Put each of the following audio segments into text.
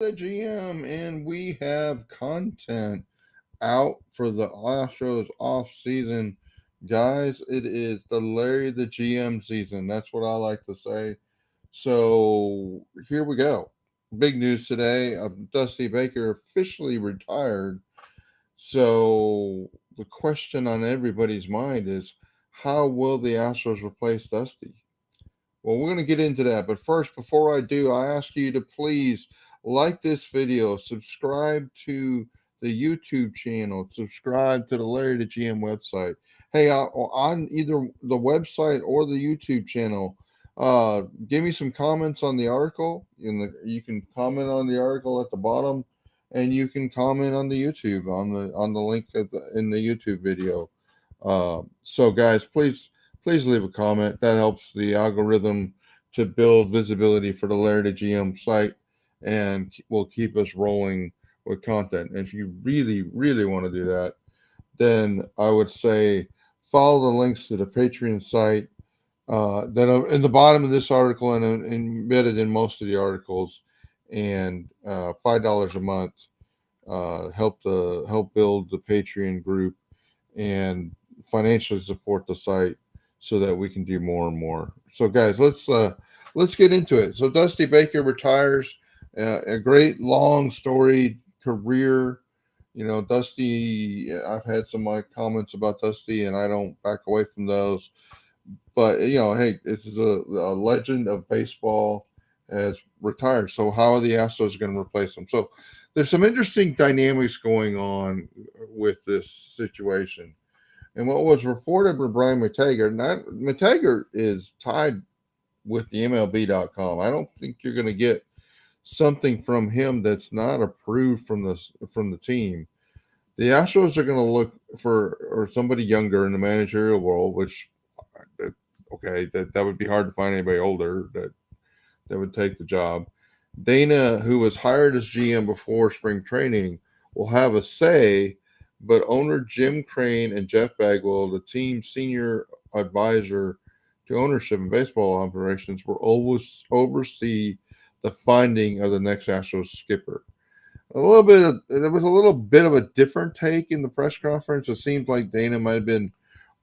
The GM, and we have content out for the Astros off season. Guys, it is the Larry the GM season. That's what I like to say. So here we go. Big news today. Dusty Baker officially retired. So the question on everybody's mind is, how will the Astros replace Dusty? Well, we're going to get into that. But first, before I do, I ask you to please like this video, subscribe to the YouTube channel, subscribe to the Larry the GM website. Hey, on either the website or the YouTube channel, give me some comments on the article. You can comment on the article at the bottom, and you can comment on the YouTube on the link in the YouTube video. So, guys, please leave a comment. That helps the algorithm to build visibility for the Larry GM site and will keep us rolling with content. And if you really want to do that, then I would say follow the links to the Patreon site that are in the bottom of this article and embedded in most of the articles. And $5 a month help build the Patreon group and financially support the site so that we can do more and more. So, guys, let's get into it. So, Dusty Baker retires. A great long storied career. Dusty. I've had some of my comments about Dusty, and I don't back away from those. But hey, this is a legend of baseball has retired. So, how are the Astros going to replace him? So, there's some interesting dynamics going on with this situation. And what was reported by Brian Metager is tied with the MLB.com. I don't think you're going to get something from him that's not approved from the team. The Astros are going to look for or somebody younger in the managerial world, which okay, that would be hard to find anybody older that would take the job. Dana, who was hired as GM before spring training, will have a say, but owner Jim Crane and Jeff Bagwell, the team's senior advisor to ownership and baseball operations, will oversee the finding of the next Astros skipper. There was a little bit of a different take in the press conference. It seemed like Dana might have been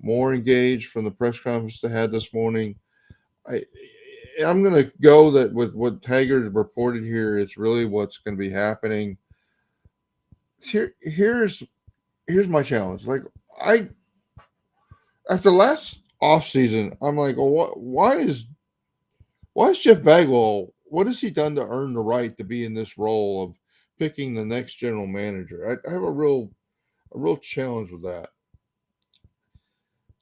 more engaged from the press conference they had this morning. I, I'm going to go that with what Taggart reported here is really what's going to be happening. Here's my challenge. Like I after last offseason, I'm like, well, why is Jeff Bagwell? What has he done to earn the right to be in this role of picking the next general manager? I have a real challenge with that.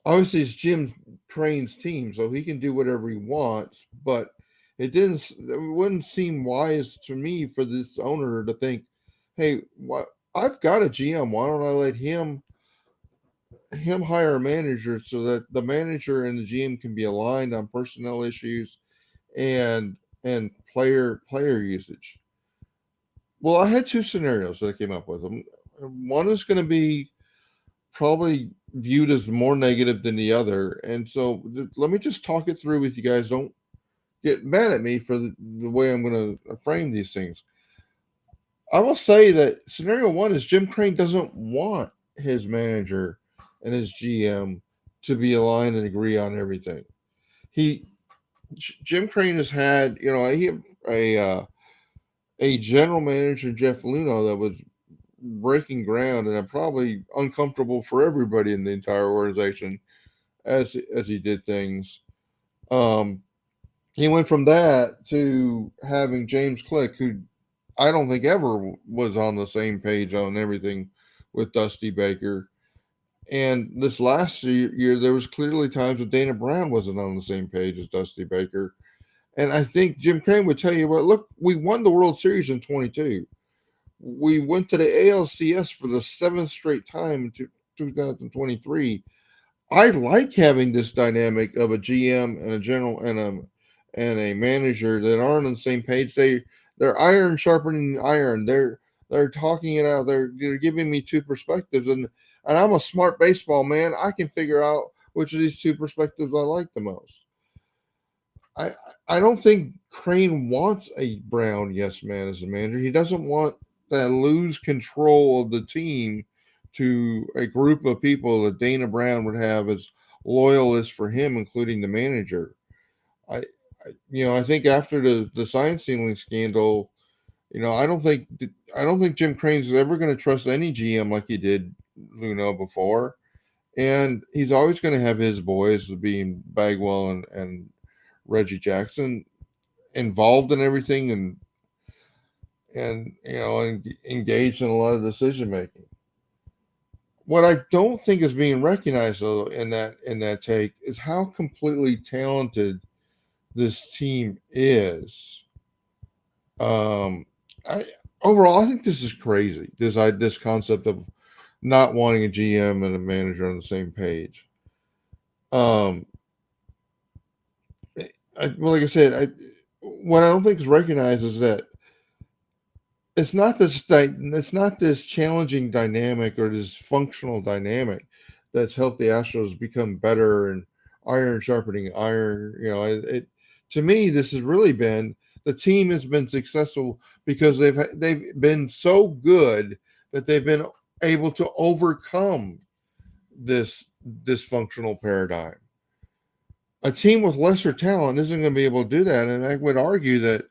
Obviously, it's Jim Crane's team, so he can do whatever he wants. But it wouldn't seem wise to me for this owner to think, hey, what I've got a GM. Why don't I let him hire a manager so that the manager and the GM can be aligned on personnel issues and player usage. Well, I had two scenarios that I came up with. One is going to be probably viewed as more negative than the other, and so let me just talk it through with you guys. Don't get mad at me for the way I'm going to frame these things. I will say that scenario one is Jim Crane doesn't want his manager and his GM to be aligned and agree on everything. He Jim Crane has had, a general manager, Jeff Luno, that was breaking ground and probably uncomfortable for everybody in the entire organization as he did things. Um, he went from that to having James Click, who I don't think ever was on the same page on everything with Dusty Baker. And this last year, there was clearly times when Dana Brown wasn't on the same page as Dusty Baker. And I think Jim Crane would tell you, well, look, we won the World Series in 22. We went to the ALCS for the seventh straight time in 2023. I like having this dynamic of a GM and a general and a manager that aren't on the same page. They're iron sharpening iron. They're talking it out. They're giving me two perspectives, and I'm a smart baseball man. I can figure out which of these two perspectives I like the most. I I don't think Crane wants a Brown yes man as a manager. He doesn't want to lose control of the team to a group of people that Dana Brown would have as loyalists for him, including the manager. I, I think after the sign stealing scandal, I don't think Jim Crane's ever going to trust any GM like he did, before. And he's always going to have his boys, being Bagwell and Reggie Jackson, involved in everything and engaged in a lot of decision making. What I don't think is being recognized though in that take is how completely talented this team is. Um, I Overall, I think this is crazy. This concept of not wanting a GM and a manager on the same page. Um, well, like I said, what I don't think is recognized is that it's not this challenging dynamic or this functional dynamic that's helped the Astros become better and iron sharpening iron. To me, this has really been the team has been successful because they've been so good that they've been able to overcome this dysfunctional paradigm. A team with lesser talent isn't going to be able to do that, and I would argue that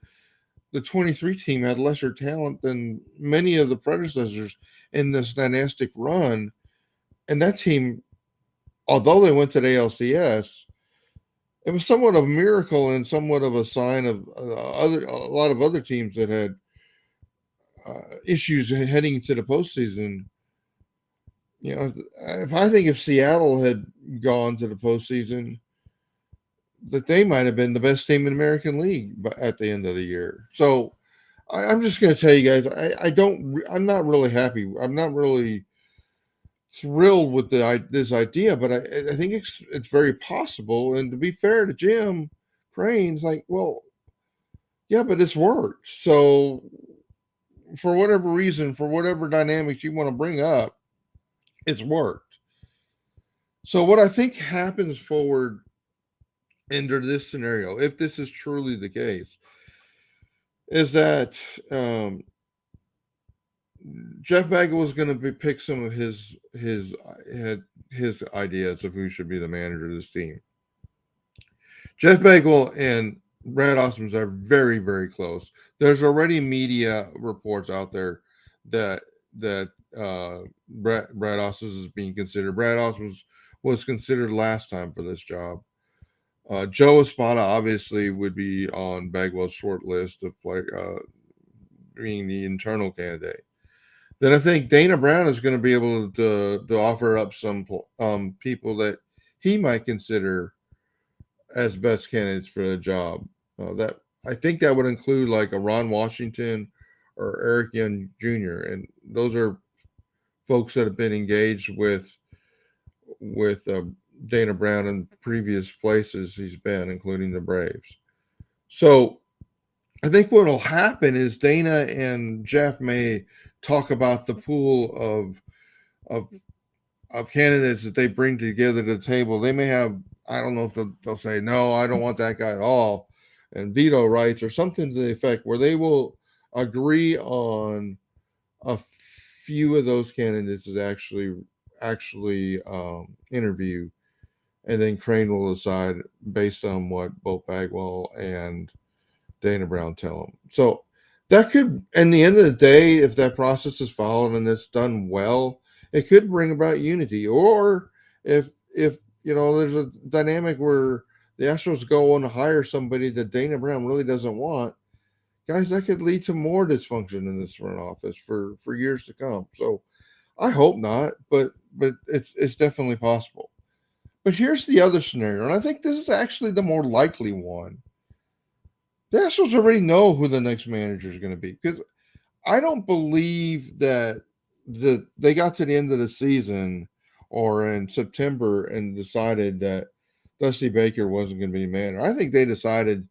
the 23 team had lesser talent than many of the predecessors in this dynastic run. And that team, although they went to the ALCS, it was somewhat of a miracle and somewhat of a sign of a lot of other teams that had issues heading to the postseason. If Seattle had gone to the postseason, that they might have been the best team in the American League at the end of the year. So I'm just going to tell you guys, I'm not really happy. I'm not really thrilled with this idea, but I think it's very possible. And to be fair to Jim Crane's, like, well, yeah, but it's worked. So for whatever reason, for whatever dynamics you want to bring up, it's worked. So what I think happens forward under this scenario, if this is truly the case, is that Jeff Bagwell is going to pick some of his ideas of who should be the manager of this team. Jeff Bagwell and Brad Ausmus are very, very close. There's already media reports out there that Brad Ausmus is being considered. Brad Ausmus was considered last time for this job. Joe Espada obviously would be on Bagwell's short list of being the internal candidate. Then I think Dana Brown is going to be able to offer up some people that he might consider as best candidates for the job. That I think that would include like a Ron Washington or Eric Young Jr. And those are folks that have been engaged with Dana Brown in previous places he's been, including the Braves. So I think what will happen is Dana and Jeff may talk about the pool of candidates that they bring together to the table. They may have, I don't know if they'll say, no, I don't want that guy at all, and veto rights or something to the effect where they will agree on a few of those candidates that actually interview, and then Crane will decide based on what both Bagwell and Dana Brown tell him. So that could, in the end of the day, if that process is followed and it's done well, it could bring about unity. Or if there's a dynamic where the Astros go on to hire somebody that Dana Brown really doesn't want, guys, that could lead to more dysfunction in this front office for years to come. So I hope not, but it's definitely possible. But here's the other scenario, and I think this is actually the more likely one. The Astros already know who the next manager is going to be, because I don't believe that they got to the end of the season or in September and decided that Dusty Baker wasn't going to be manager. I think they decided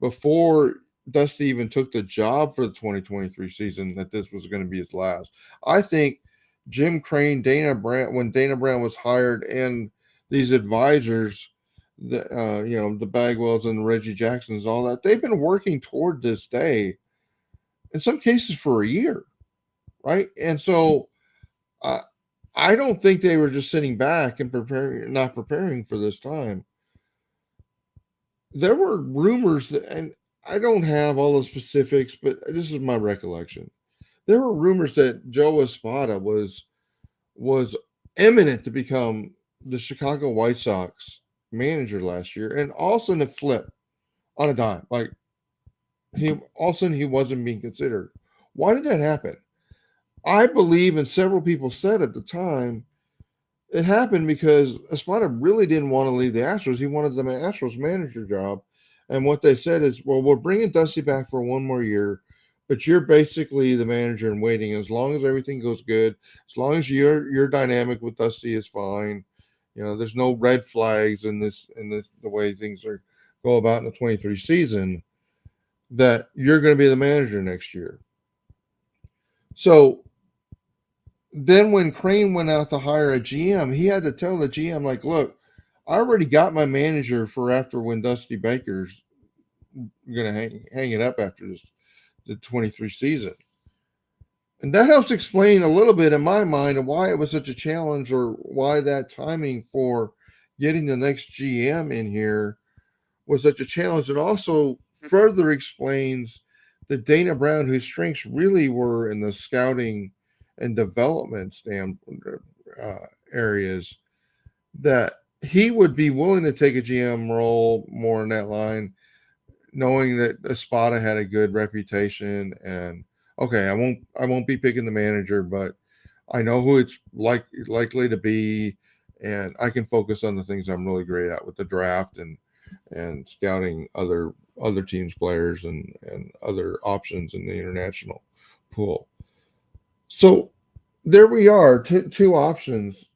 before Dusty even took the job for the 2023 season that this was going to be his last. I think Jim Crane, when Dana Brown was hired, and these advisors, the Bagwells and Reggie Jacksons, all that. They've been working toward this day, in some cases for a year, right? And so uh, I don't think they were just sitting back and not preparing for this time. There were rumors that, and I don't have all the specifics, but this is my recollection. There were rumors that Joe Espada was imminent to become the Chicago White Sox manager last year, and all of a sudden it flipped on a dime. Like all of a sudden he wasn't being considered. Why did that happen? I believe, and several people said at the time, it happened because Espada really didn't want to leave the Astros. He wanted the Astros manager job. And what they said is, well, we're bringing Dusty back for one more year, but you're basically the manager and waiting. As long as everything goes good, as long as your dynamic with Dusty is fine, there's no red flags in this the way things are go about in the 23 season, that you're going to be the manager next year. So then when Crane went out to hire a GM, he had to tell the GM, like, look, I already got my manager for after when Dusty Baker's going to hang it up after the 23 season. And that helps explain a little bit in my mind of why it was such a challenge, or why that timing for getting the next GM in here was such a challenge. It also further explains that Dana Brown, whose strengths really were in the scouting and development areas, that he would be willing to take a GM role more in that line, knowing that Espada had a good reputation. And okay, I won't be picking the manager, but I know who it's likely to be, and I can focus on the things I'm really great at with the draft and scouting other teams' players and other options in the international pool. So there we are, two options.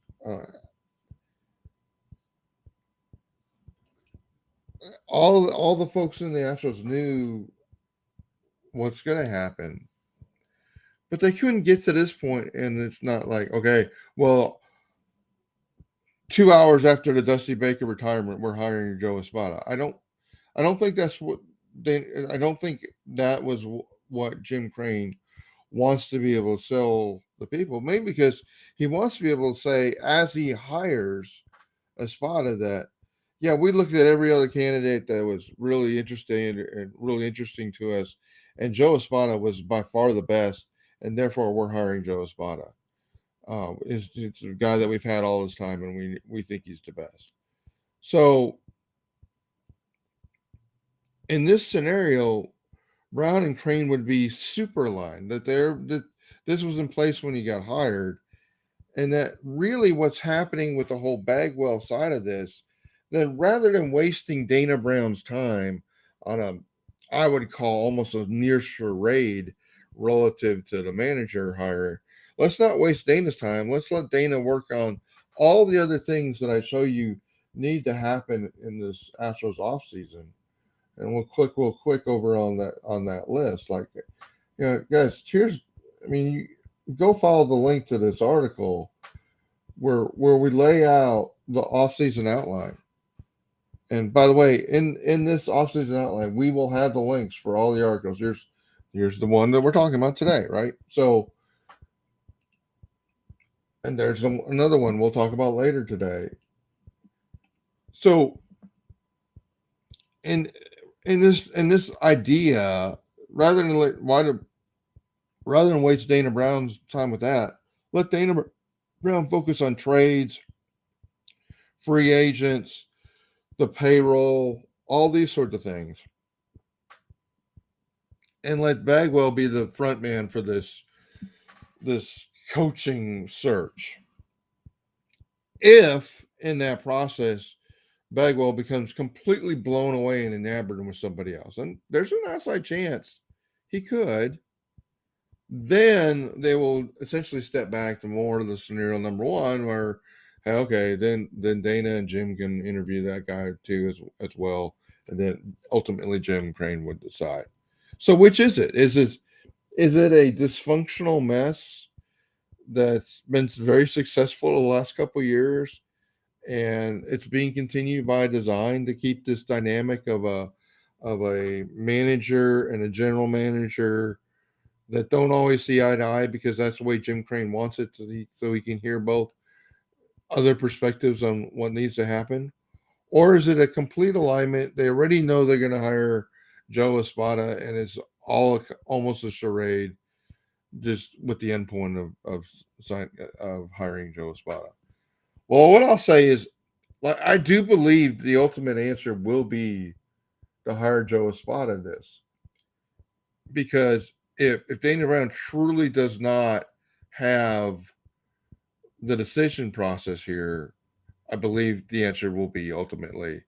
All the folks in the Astros knew what's going to happen, but they couldn't get to this point, and it's not like, okay, well, 2 hours after the Dusty Baker retirement, we're hiring Joe Espada. I don't think that's what I don't think that was what Jim Crane wants to be able to sell the people. Maybe because he wants to be able to say, as he hires Espada, that yeah, we looked at every other candidate that was really interesting to us, and Joe Espada was by far the best, and therefore we're hiring Joe Espada. It's a guy that we've had all this time, and we think he's the best. So in this scenario, Brown and Crane would be super aligned, that this was in place when he got hired, and that really what's happening with the whole Bagwell side of this, that rather than wasting Dana Brown's time on I would call almost a near charade relative to the manager hire, let's not waste Dana's time. Let's let Dana work on all the other things that I show you need to happen in this Astros offseason. And we'll click real quick over on that list. Like, guys, you go follow the link to this article where we lay out the offseason outline. And by the way, in this offseason outline, we will have the links for all the articles. Here's the one that we're talking about today, right? So, and there's another one we'll talk about later today. So, in this idea, rather than waste Dana Brown's time with that, let Dana Brown focus on trades, free agents, the payroll, all these sorts of things, and let Bagwell be the front man for this coaching search. If in that process Bagwell becomes completely blown away and enamored with somebody else, and there's an outside chance he could, then they will essentially step back to more of the scenario number one, where, hey, okay, then Dana and Jim can interview that guy too as well, and then ultimately Jim Crane would decide. So which is it? Is it a dysfunctional mess that's been very successful the last couple of years, and it's being continued by design to keep this dynamic of a manager and a general manager that don't always see eye to eye, because that's the way Jim Crane wants it, so he can hear both other perspectives on what needs to happen. Or is it a complete alignment? They already know they're going to hire Joe Espada, and it's all almost a charade, just with the endpoint of hiring Joe Espada. Well, what I'll say is, like, I do believe the ultimate answer will be to hire Joe Espada in this, because if Daniel Brown truly does not have the decision process here, I believe the answer will be ultimately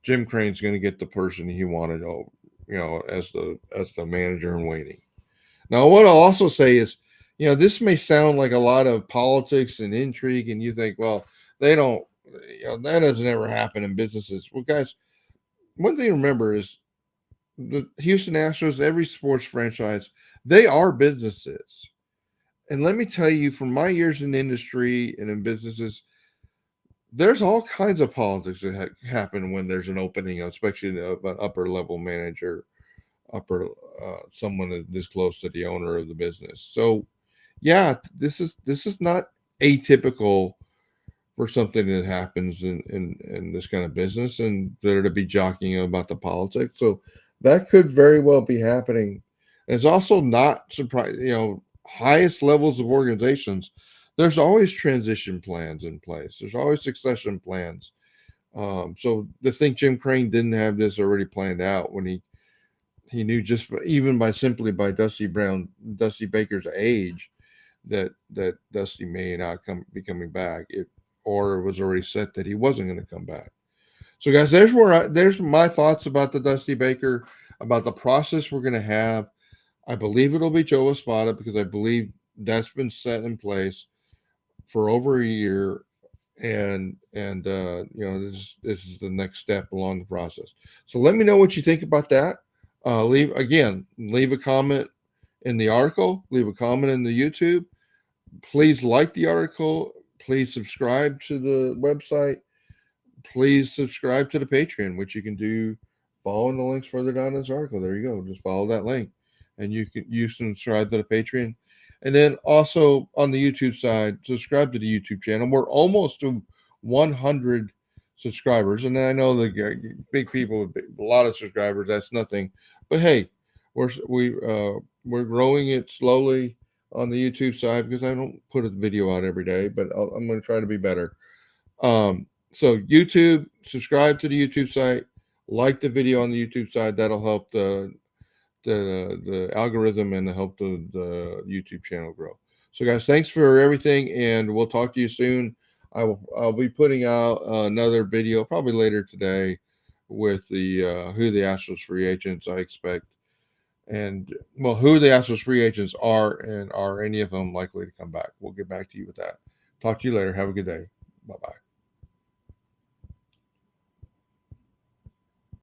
Jim Crane's going to get the person he wanted, as the manager in waiting. Now, what I'll also say is, this may sound like a lot of politics and intrigue, and you think, well, they don't, that doesn't ever happen in businesses. Well, guys, one thing to remember is the Houston Astros, every sports franchise, they are businesses. And let me tell you, from my years in industry and in businesses, there's all kinds of politics that happen when there's an opening, especially of an upper level manager, upper someone this close to the owner of the business. So, yeah, this is not atypical for something that happens in this kind of business, and there to be jockeying about the politics. So that could very well be happening. And it's also not surprising, highest levels of organizations, there's always transition plans in place. There's always succession plans. So to think Jim Crane didn't have this already planned out when he knew, just even by Dusty Baker's age, that Dusty may not be coming back, or it was already set that he wasn't going to come back. So, guys, there's my thoughts about the Dusty Baker, about the process we're going to have. I believe it'll be Joe Espada, because I believe that's been set in place for over a year, and this is the next step along the process. So let me know what you think about that. Leave a comment in the article, leave a comment in the YouTube. Please like the article. Please subscribe to the website. Please subscribe to the Patreon, which you can do following the links further down this article. There you go. Just follow that link, and you subscribe to the Patreon. And then also on the YouTube side, subscribe to the YouTube channel. We're almost to 100 subscribers, and I know the big people with a lot of subscribers, that's nothing. But hey, we're growing it slowly on the YouTube side, because I don't put a video out every day, but I'm going to try to be better. So YouTube, subscribe to the YouTube site, like the video on the YouTube side. That'll help the algorithm and help the YouTube channel grow. So, guys, thanks for everything, and we'll talk to you soon. I'll be putting out another video probably later today with the who the Astros free agents I expect, and who the Astros free agents are, and are any of them likely to come back. We'll get back to you with that. Talk to you later. Have a good day. Bye bye.